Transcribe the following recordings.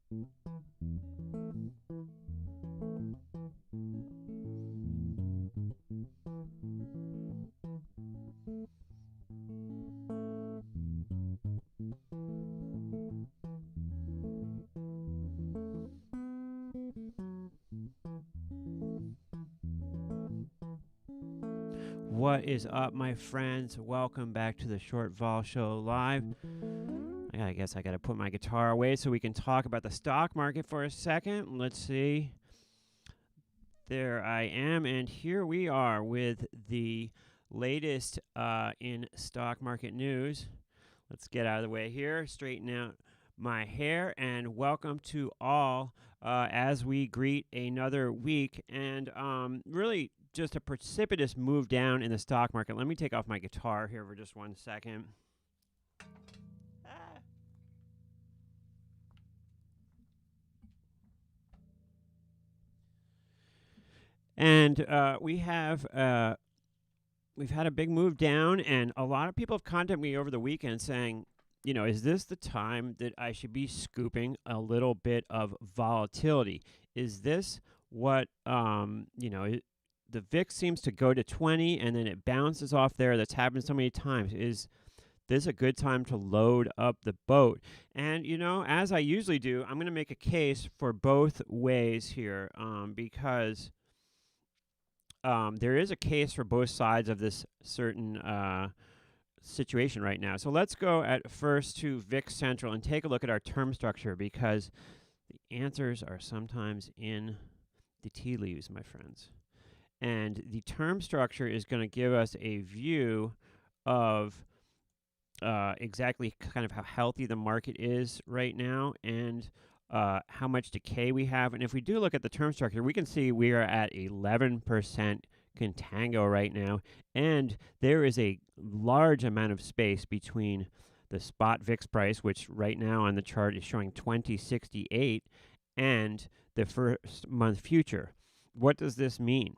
What is up, my friends? Welcome back to the Short Vol Show Live. I guess I got to put my guitar away so we can talk about the stock market for a second. Let's see. There I am, and here we are with the latest in stock market news. Let's get out of the way here, straighten out my hair, and welcome to all as we greet another week and really just a precipitous move down in the stock market. Let me take off my guitar here for just 1 second. And we've had a big move down, and a lot of people have contacted me over the weekend saying, you know, is this the time that I should be scooping a little bit of volatility? Is this what, the VIX seems to go to 20 and then it bounces off there. That's happened so many times. Is this a good time to load up the boat? And, you know, as I usually do, I'm going to make a case for both ways here because there is a case for both sides of this certain situation right now. So let's go at first to VIX Central and take a look at our term structure because the answers are sometimes in the tea leaves, my friends. And the term structure is going to give us a view of exactly kind of how healthy the market is right now and how much decay we have. And if we do look at the term structure, we can see we are at 11% contango right now. And there is a large amount of space between the spot VIX price, which right now on the chart is showing 2068, and the first month future. What does this mean?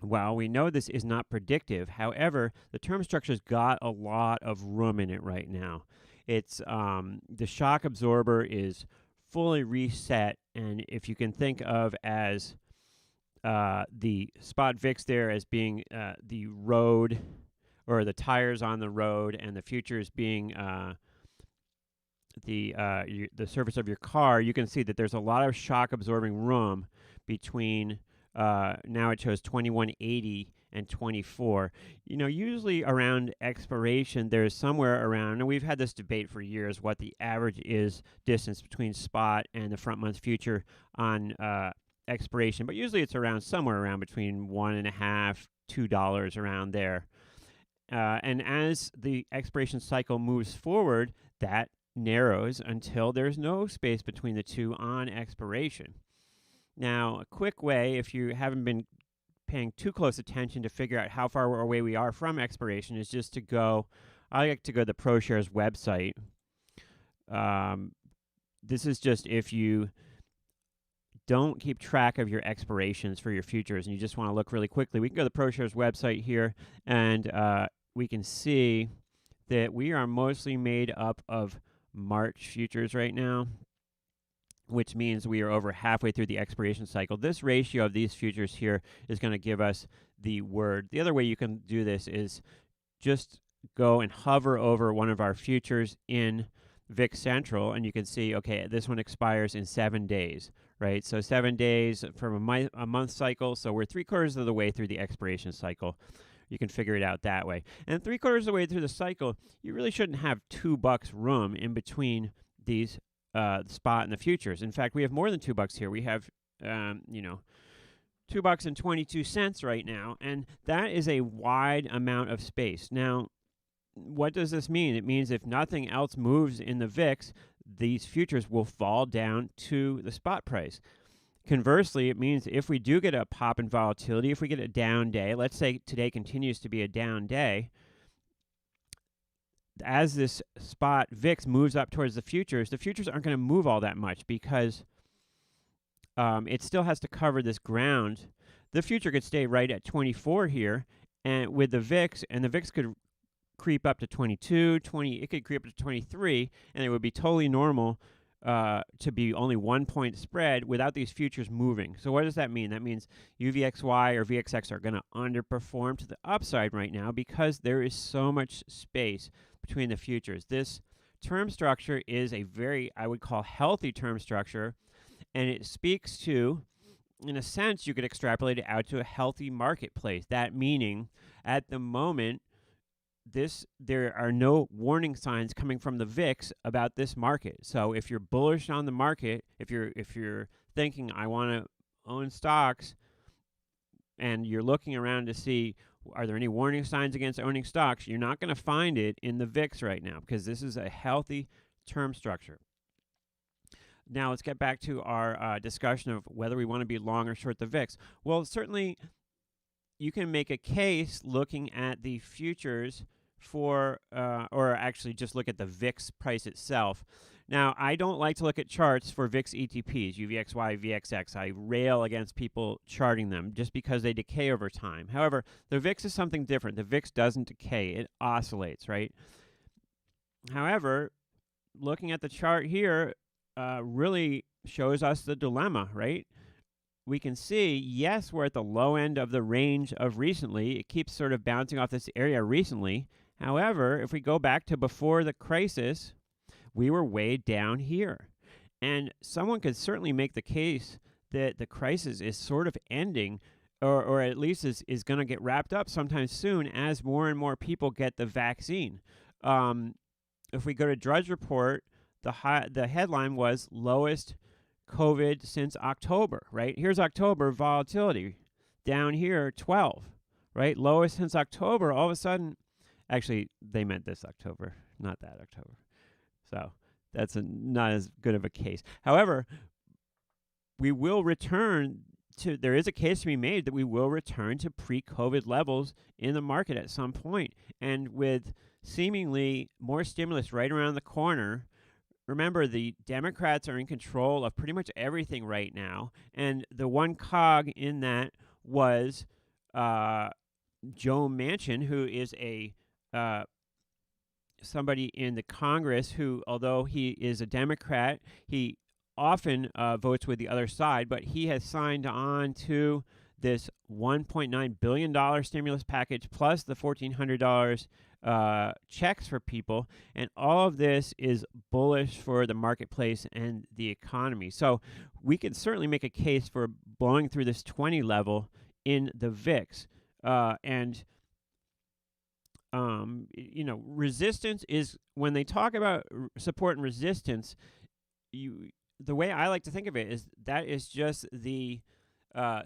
Well, we know this is not predictive. However, the term structure's got a lot of room in it right now. It's the shock absorber is fully reset, and if you can think of as the spot VIX there as being the road or the tires on the road, and the futures being the surface of your car, you can see that there's a lot of shock absorbing room between. Now it shows 2180 and 24. You know, usually around expiration, there's somewhere around, and we've had this debate for years, what the average is distance between spot and the front month future on expiration. But usually it's around somewhere around between $1.50, $2 around there. And as the expiration cycle moves forward, that narrows until there's no space between the two on expiration. Now, a quick way, if you haven't been paying too close attention to figure out how far away we are from expiration, is just to go, I like to go to the ProShares website. This is just if you don't keep track of your expirations for your futures and you just want to look really quickly. We can go to the ProShares website here, and we can see that we are mostly made up of March futures right now, which means we are over halfway through the expiration cycle. This ratio of these futures here is going to give us the word. The other way you can do this is just go and hover over one of our futures in VIX Central, and you can see, okay, this one expires in 7 days, right? So 7 days from a month cycle, so we're 3/4 of the way through the expiration cycle. You can figure it out that way. And 3/4 of the way through the cycle, you really shouldn't have $2 room in between these the spot and the futures. In fact, we have more than $2 here. We have, $2.22 right now, and that is a wide amount of space. Now, what does this mean? It means if nothing else moves in the VIX, these futures will fall down to the spot price. Conversely, it means if we do get a pop in volatility, if we get a down day, let's say today continues to be a down day, as this spot VIX moves up towards the futures aren't going to move all that much because it still has to cover this ground. The future could stay right at 24 here, and with the VIX, and the VIX could creep up to 22, 20, it could creep up to 23, and it would be totally normal to be only 1 point spread without these futures moving. So what does that mean? That means UVXY or VXX are going to underperform to the upside right now because there is so much space between the futures. This term structure is a very, I would call, healthy term structure, and it speaks to, in a sense, you could extrapolate it out to a healthy marketplace. That meaning, at the moment, there are no warning signs coming from the VIX about this market. So if you're bullish on the market, if you're thinking I want to own stocks, and you're looking around to see are there any warning signs against owning stocks, you're not going to find it in the VIX right now because this is a healthy term structure. Now let's get back to our discussion of whether we want to be long or short the VIX. Well, certainly you can make a case looking at the futures for, or actually just look at the VIX price itself. Now, I don't like to look at charts for VIX ETPs, UVXY, VXX. I rail against people charting them just because they decay over time. However, the VIX is something different. The VIX doesn't decay. It oscillates, right? However, looking at the chart here really shows us the dilemma, right? We can see, yes, we're at the low end of the range of recently. It keeps sort of bouncing off this area recently. However, if we go back to before the crisis, we were way down here. And someone could certainly make the case that the crisis is sort of ending, or at least is going to get wrapped up sometime soon as more and more people get the vaccine. If we go to Drudge Report, the headline was lowest COVID since October, right? Here's October, volatility. Down here, 12, right? Lowest since October. All of a sudden, actually, they meant this October, not that October. So that's not as good of a case. However, we will return to, there is a case to be made that we will return to pre-COVID levels in the market at some point. And with seemingly more stimulus right around the corner, remember, the Democrats are in control of pretty much everything right now, and the one cog in that was Joe Manchin, who is a somebody in the Congress who, although he is a Democrat, he often votes with the other side, but he has signed on to this $1.9 billion stimulus package plus the $1,400 checks for people, and all of this is bullish for the marketplace and the economy. So we can certainly make a case for blowing through this 20 level in the VIX. Resistance is, when they talk about support and resistance, the way I like to think of it is that is just the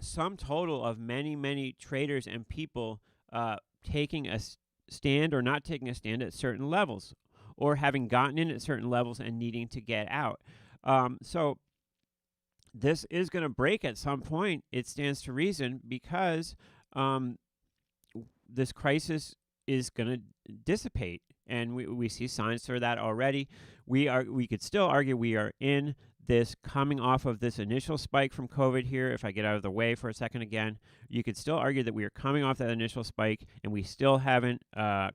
sum total of many, many traders and people taking a stand or not taking a stand at certain levels, or having gotten in at certain levels and needing to get out. So this is going to break at some point. It stands to reason, because this crisis is going to dissipate, and we see signs for that already. We could still argue we are in this, coming off of this initial spike from COVID here. If I get out of the way for a second again, you could still argue that we are coming off that initial spike, and we still haven't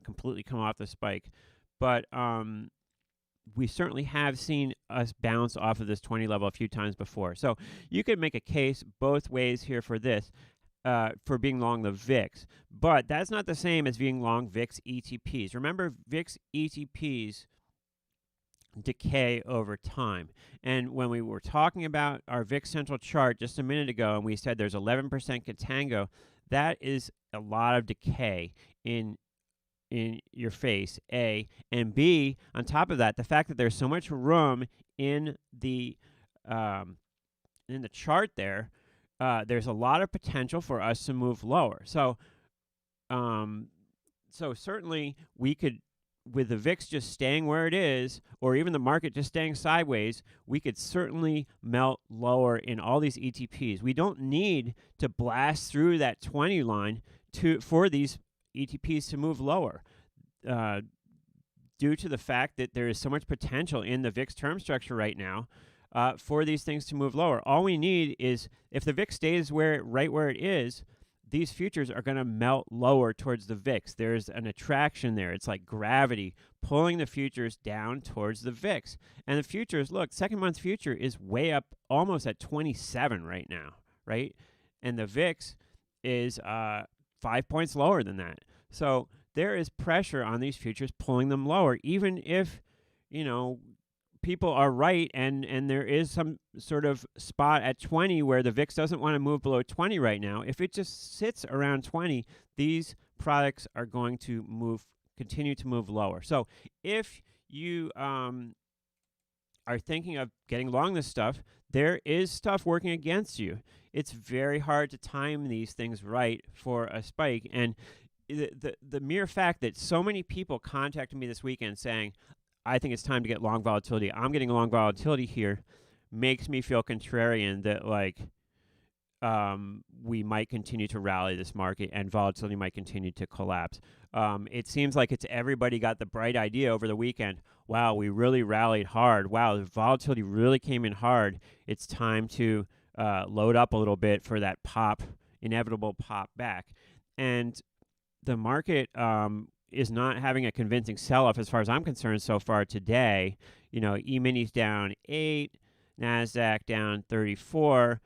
completely come off the spike. But we certainly have seen us bounce off of this 20 level a few times before. So you could make a case both ways here for this, for being long the VIX. But that's not the same as being long VIX ETPs. Remember, VIX ETPs decay over time. And when we were talking about our VIX Central chart just a minute ago, and we said there's 11% contango, that is a lot of decay in your face, A. And B, on top of that, the fact that there's so much room in the chart there, there's a lot of potential for us to move lower. So certainly we could, with the VIX just staying where it is, or even the market just staying sideways, we could certainly melt lower in all these ETPs. We don't need to blast through that 20 line for these ETPs to move lower, due to the fact that there is so much potential in the VIX term structure right now for these things to move lower. All we need is, if the VIX stays right where it is, these futures are going to melt lower towards the VIX. There's an attraction there. It's like gravity pulling the futures down towards the VIX. And the futures, look, second month future is way up almost at 27 right now, right? And the VIX is 5 points lower than that. So there is pressure on these futures pulling them lower, even if, people are right and there is some sort of spot at 20 where the VIX doesn't want to move below 20 right now. If it just sits around 20, these products are going to continue to move lower. So if you are thinking of getting long this stuff, there is stuff working against you. It's very hard to time these things right for a spike. And the mere fact that so many people contacted me this weekend saying, I think it's time to get long volatility, I'm getting long volatility here, makes me feel contrarian that we might continue to rally this market and volatility might continue to collapse. It seems like everybody got the bright idea over the weekend. Wow, we really rallied hard. Wow, the volatility really came in hard. It's time to load up a little bit for that inevitable pop back. And the market is not having a convincing sell-off as far as I'm concerned so far today. E-minis down 8, NASDAQ down 34.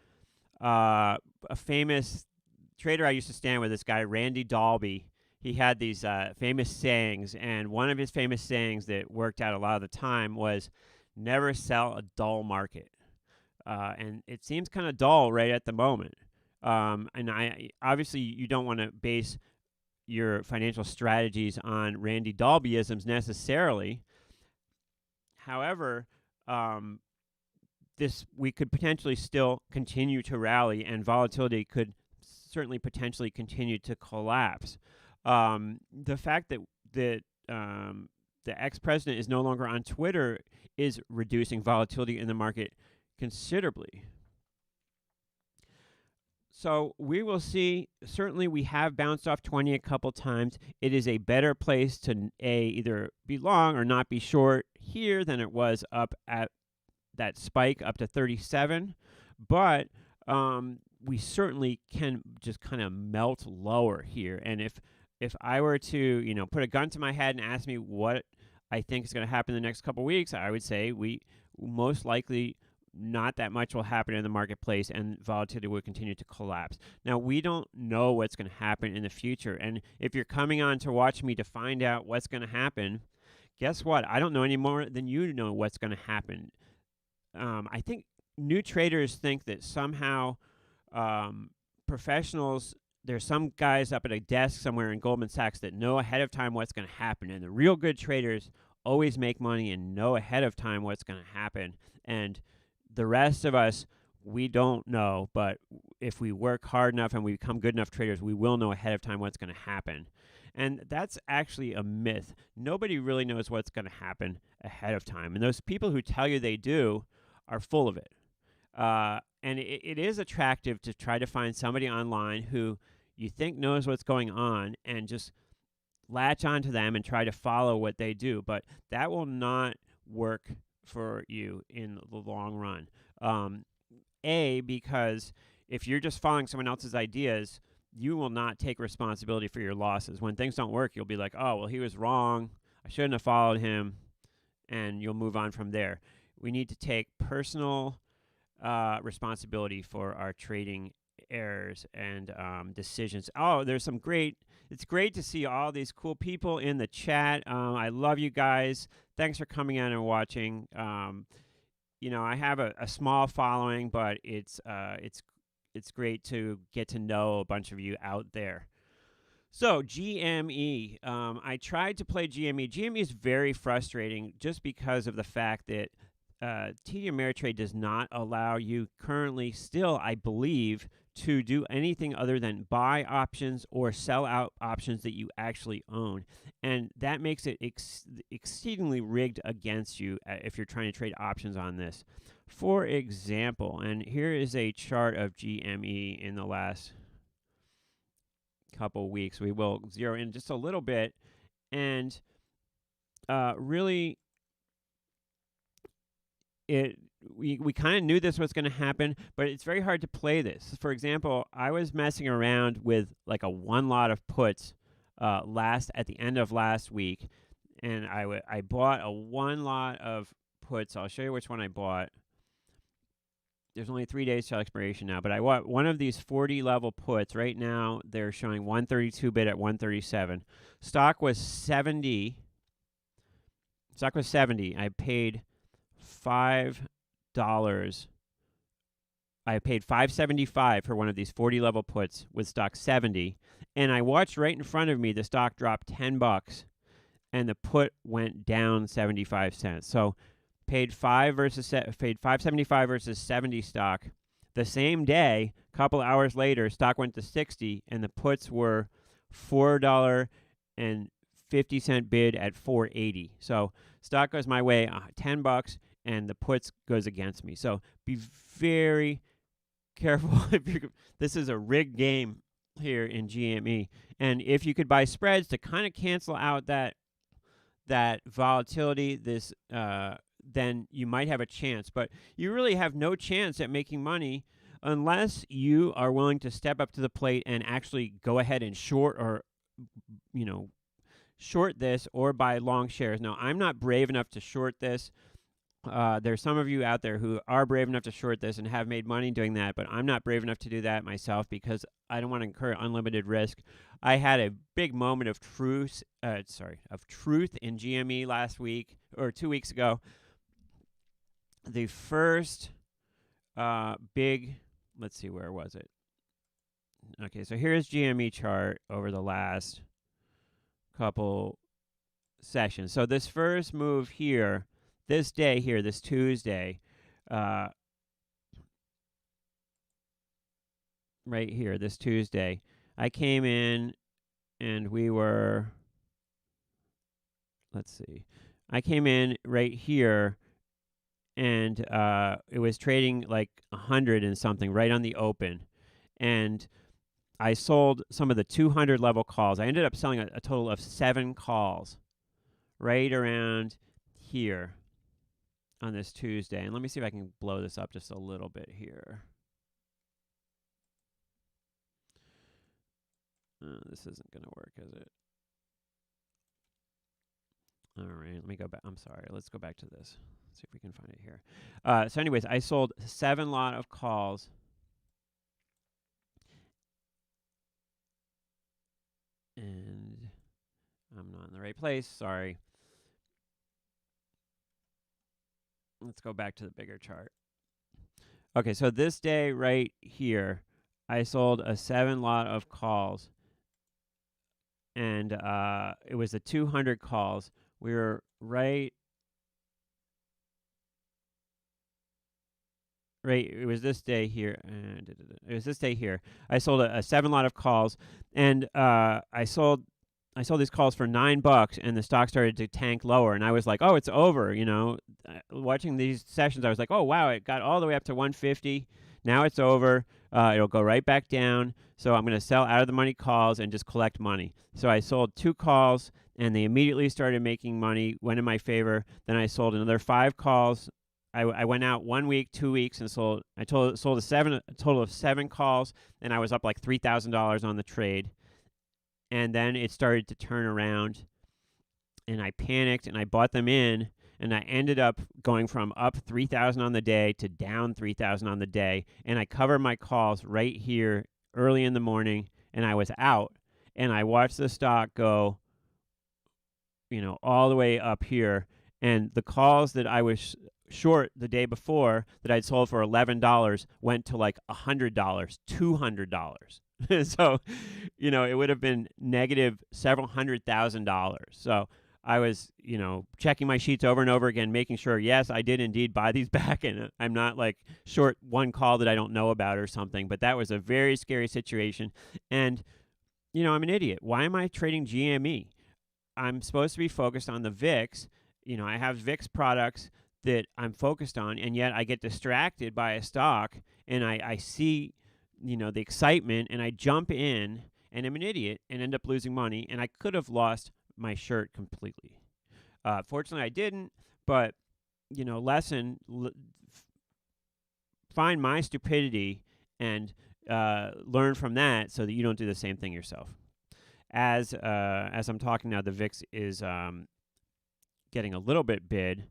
A famous trader I used to stand with, this guy, Randy Dalby, he had these famous sayings, and one of his famous sayings that worked out a lot of the time was, never sell a dull market. And it seems kind of dull right at the moment. And obviously you don't want to base your financial strategies on Randy Dalbyisms necessarily. However, we could potentially still continue to rally, and volatility could certainly potentially continue to collapse. The fact that the ex-president is no longer on Twitter is reducing volatility in the market considerably. So we will see. Certainly we have bounced off 20 a couple times. It is a better place to either be long or not be short here than it was up at that spike up to 37. But we certainly can just kind of melt lower here. And if I were to, put a gun to my head and ask me what I think is going to happen in the next couple weeks, I would say we most likely not that much will happen in the marketplace and volatility will continue to collapse. Now, we don't know what's going to happen in the future. And if you're coming on to watch me to find out what's going to happen, guess what? I don't know any more than you know what's going to happen. I think new traders think that somehow professionals, there's some guys up at a desk somewhere in Goldman Sachs that know ahead of time what's going to happen. And the real good traders always make money and know ahead of time what's going to happen. And the rest of us, we don't know, but if we work hard enough and we become good enough traders, we will know ahead of time what's going to happen. And that's actually a myth. Nobody really knows what's going to happen ahead of time. And those people who tell you they do are full of it. And it is attractive to try to find somebody online who you think knows what's going on and just latch onto them and try to follow what they do. But that will not work for you in the long run. Because if you're just following someone else's ideas, you will not take responsibility for your losses. When things don't work, you'll be like, oh, well, he was wrong. I shouldn't have followed him. And you'll move on from there. We need to take personal responsibility for our trading errors and decisions. Oh, it's great to see all these cool people in the chat. I love you guys. Thanks for coming on and watching. I have a small following, but it's great to get to know a bunch of you out there. So GME, I tried to play GME. GME is very frustrating just because of the fact that TD Ameritrade does not allow you currently still, I believe, to do anything other than buy options or sell out options that you actually own. And that makes it exceedingly rigged against you if you're trying to trade options on this. For example, and here is a chart of GME in the last couple weeks. We will zero in just a little bit and really we kind of knew this was going to happen, but it's very hard to play this. For example, I was messing around with like a one lot of puts at the end of last week, and I bought a one lot of puts. I'll show you which one I bought. There's only 3 days till expiration now, but I bought one of these 40 level puts. Right now, they're showing 132 bid at 137. Stock was 70. I paid $5. I paid $5.75 for one of these 40 level puts with stock 70, and I watched right in front of me the stock drop $10, and the put went down 75 cents. So paid $5.75 versus 70 stock. The same day, a couple hours later, stock went to 60, and the puts were $4.50 bid at $4.80. So stock goes my way, $10, and the puts goes against me. So be very careful. This is a rigged game here in GME, and if you could buy spreads to kind of cancel out that volatility, then you might have a chance. But you really have no chance at making money unless you are willing to step up to the plate and actually go ahead and short this or buy long shares. Now, I'm not brave enough to short this. There's some of you out there who are brave enough to short this and have made money doing that, but I'm not brave enough to do that myself because I don't want to incur unlimited risk. I had a big moment of truth in GME last week or 2 weeks ago. The first let's see, where was it? Okay, so here's GME chart over the last couple sessions. So this first move here, this Tuesday, right here, this Tuesday, I came in and I came in right here, and it was trading like 100 and something right on the open, and I sold some of the 200 level calls. I ended up selling a total of 7 calls right around here on this Tuesday. And let me see if I can blow this up just a little bit here. This isn't going to work, is it? All right, let me go back. I'm sorry. Let's go back to this. See if we can find it here. So anyways, I sold 7 lot of calls. And I'm not in the right place. Sorry. Let's go back to the bigger chart. Okay, so this day right here, I sold a 7 lot of calls. And it was the 200 calls. We were right, it was this day here. It was this day here. I sold a 7 lot of calls, and I sold these calls for $9, and the stock started to tank lower, and I was like, oh, it's over. Watching these sessions, I was like, oh wow, it got all the way up to 150. Now it's over. It'll go right back down. So I'm going to sell out of the money calls and just collect money. So I sold 2 calls, and they immediately started making money, went in my favor. Then I sold another 5 calls. I went out 1 week, 2 weeks, and sold a total of 7 calls, and I was up like $3,000 on the trade. And then it started to turn around, and I panicked, and I bought them in, and I ended up going from up 3,000 on the day to down 3,000 on the day, and I covered my calls right here early in the morning, and I was out, and I watched the stock go, all the way up here, and the calls that I was short the day before that I'd sold for $11 went to like $100, $200. So, it would have been negative several $100,000. So I was, checking my sheets over and over again, making sure, yes, I did indeed buy these back, and I'm not like short one call that I don't know about or something. But that was a very scary situation. And, I'm an idiot. Why am I trading GME? I'm supposed to be focused on the VIX. I have VIX products that I'm focused on, and yet I get distracted by a stock, and I see, the excitement, and I jump in, and I'm an idiot and end up losing money, and I could have lost my shirt completely. Fortunately, I didn't, but, lesson find my stupidity and learn from that so that you don't do the same thing yourself. As I'm talking now, the VIX is getting a little bit bid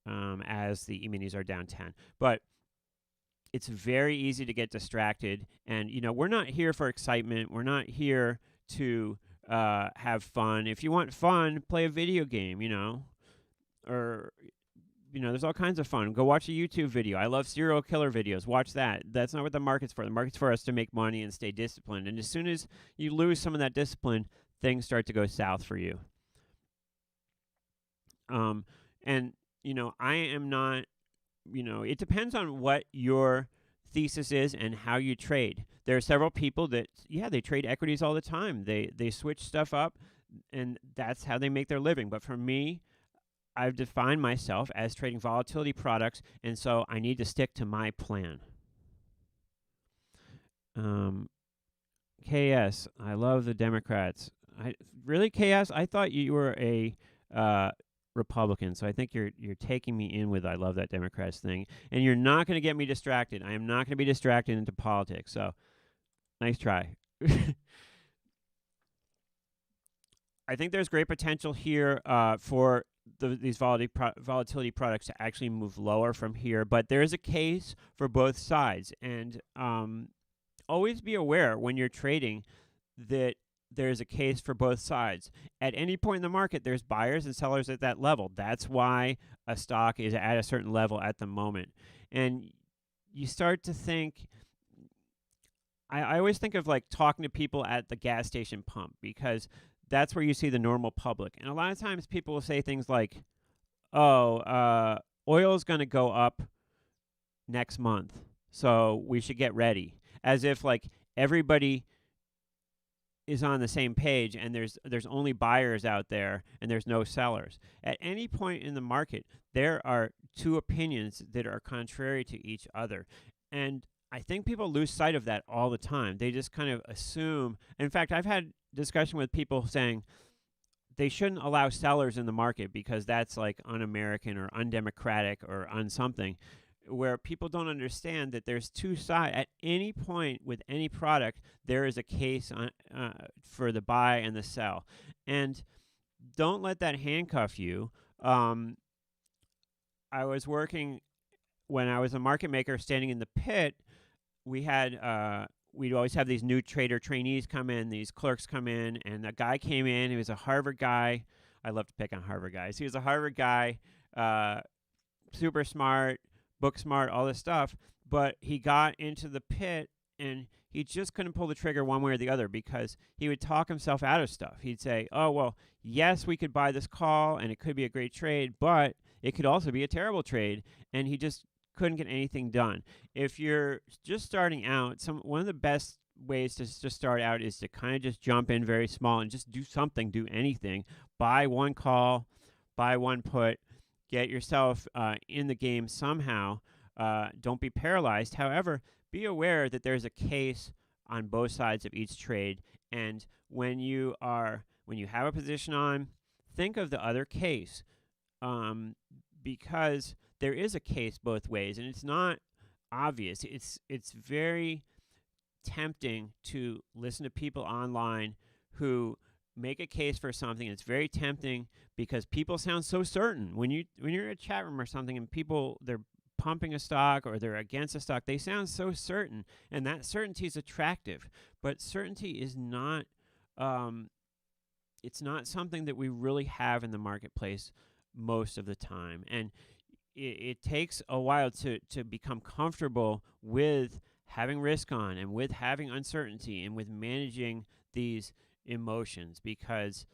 as the E-minis are down 10. But it's very easy to get distracted. And, we're not here for excitement. We're not here to have fun. If you want fun, play a video game, or, there's all kinds of fun. Go watch a YouTube video. I love serial killer videos. Watch that. That's not what the market's for. The market's for us to make money and stay disciplined. And as soon as you lose some of that discipline, things start to go south for you. And, I am not, it depends on what your thesis is and how you trade. There are several people that, they trade equities all the time. They switch stuff up, and that's how they make their living. But for me, I've defined myself as trading volatility products, and so I need to stick to my plan. KS, I love the Democrats. Really, KS? I thought you were a Republican, so I think you're taking me in with I love that Democrats thing, and you're not going to get me distracted. I am not going to be distracted into politics, so nice try. I think there's great potential here for these volatility products to actually move lower from here, but there is a case for both sides, and always be aware when you're trading that there's a case for both sides. At any point in the market, there's buyers and sellers at that level. That's why a stock is at a certain level at the moment. And you start to think, I always think of like talking to people at the gas station pump, because that's where you see the normal public. And a lot of times people will say things like, oil is going to go up next month, so we should get ready. As if like everybody is on the same page and there's only buyers out there and there's no sellers. At any point in the market, there are two opinions that are contrary to each other. And I think people lose sight of that all the time. They just kind of assume. In fact, I've had discussion with people saying they shouldn't allow sellers in the market because that's like un-American or undemocratic or unsomething, where people don't understand that there's two sides. At any point with any product, there is a case for the buy and the sell. And don't let that handcuff you. I was working, when I was a market maker standing in the pit, we'd always have these new trader trainees come in, these clerks come in, and a guy came in. He was a Harvard guy. I love to pick on Harvard guys. He was a Harvard guy, super smart, book smart, all this stuff, but he got into the pit and he just couldn't pull the trigger one way or the other, because he would talk himself out of stuff. He'd say, oh, well, yes, we could buy this call and it could be a great trade, but it could also be a terrible trade, and he just couldn't get anything done. If you're just starting out, one of the best ways to just start out is to kind of just jump in very small and just do something, do anything. Buy one call, buy one put, get yourself in the game somehow. Don't be paralyzed. However, be aware that there's a case on both sides of each trade. And when you have a position on, think of the other case, because there is a case both ways, and it's not obvious. It's very tempting to listen to people online who make a case for something. It's very tempting because people sound so certain. When you're in a chat room or something and they're pumping a stock or they're against a stock, they sound so certain, and that certainty is attractive. But certainty is not it's not something that we really have in the marketplace most of the time. And it takes a while to become comfortable with having risk on and with having uncertainty and with managing these emotions, because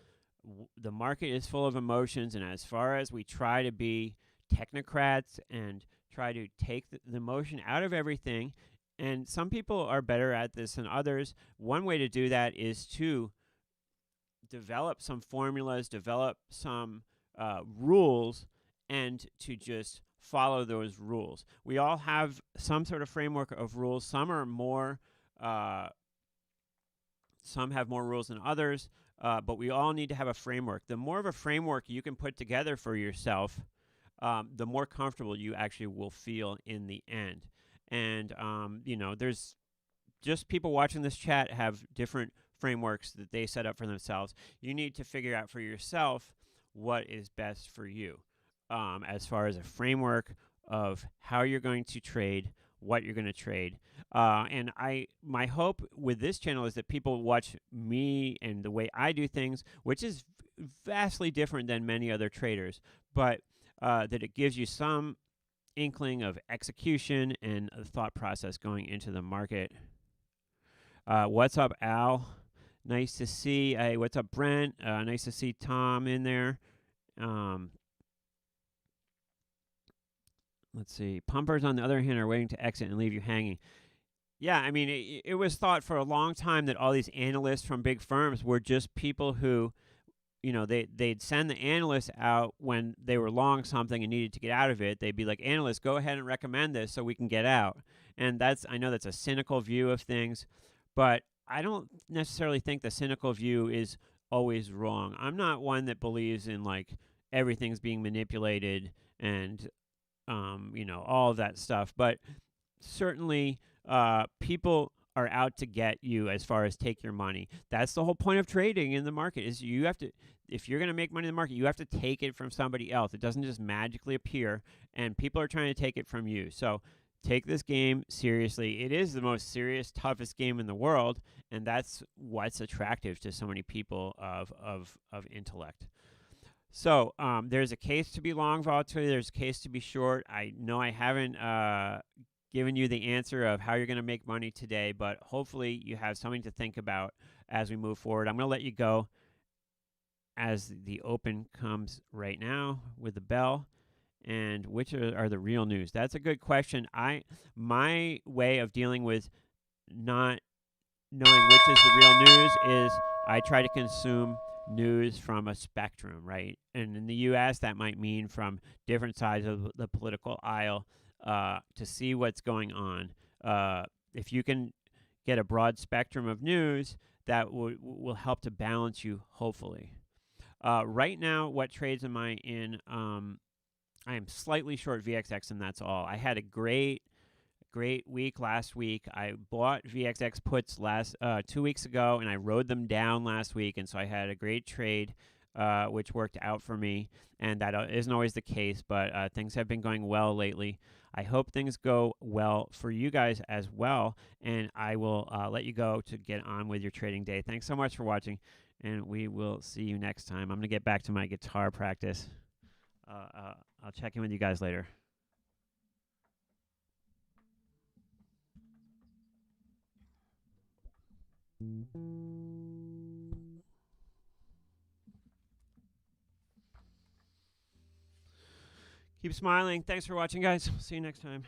the market is full of emotions. And as far as we try to be technocrats and try to take the emotion out of everything, and some people are better at this than others, one way to do that is to develop some formulas, develop some rules, and to just follow those rules. We all have some sort of framework of rules. Some are more, some have more rules than others, but we all need to have a framework. The more of a framework you can put together for yourself, the more comfortable you actually will feel in the end. And, there's just people watching this chat have different frameworks that they set up for themselves. You need to figure out for yourself what is best for you, as far as a framework of how you're going to trade, what you're going to trade. And my hope with this channel is that people watch me and the way I do things, which is vastly different than many other traders, but that it gives you some inkling of execution and a thought process going into the market. What's up, Al? Nice to see. Hey, what's up, Brent? Nice to see Tom in there. Let's see. Pumpers, on the other hand, are waiting to exit and leave you hanging. Yeah, I mean, it was thought for a long time that all these analysts from big firms were just people who, they'd send the analysts out when they were long something and needed to get out of it. They'd be like, analysts, go ahead and recommend this so we can get out. And I know that's a cynical view of things, but I don't necessarily think the cynical view is always wrong. I'm not one that believes in like everything's being manipulated and all of that stuff. But certainly, people are out to get you as far as take your money. That's the whole point of trading in the market is you have to, if you're going to make money in the market, you have to take it from somebody else. It doesn't just magically appear, and people are trying to take it from you. So take this game seriously. It is the most serious, toughest game in the world, and that's what's attractive to so many people of intellect. So there's a case to be long volatility. There's a case to be short. I know I haven't given you the answer of how you're going to make money today, but hopefully you have something to think about as we move forward. I'm going to let you go as the open comes right now with the bell. And which are the real news? That's a good question. My way of dealing with not knowing which is the real news is I try to consume news from a spectrum, right? And in the U.S., that might mean from different sides of the political aisle to see what's going on. If you can get a broad spectrum of news, that will help to balance you, hopefully. Right now, what trades am I in? I am slightly short VXX, and that's all. I had a great week last week. I bought VXX puts 2 weeks ago, and I rode them down last week, and so I had a great trade, which worked out for me. And that isn't always the case, but things have been going well lately. I hope things go well for you guys as well, and I will let you go to get on with your trading day. Thanks so much for watching, and we will see you next time. I'm going to get back to my guitar practice. I'll check in with you guys later. Keep smiling. Thanks for watching, guys. See you next time.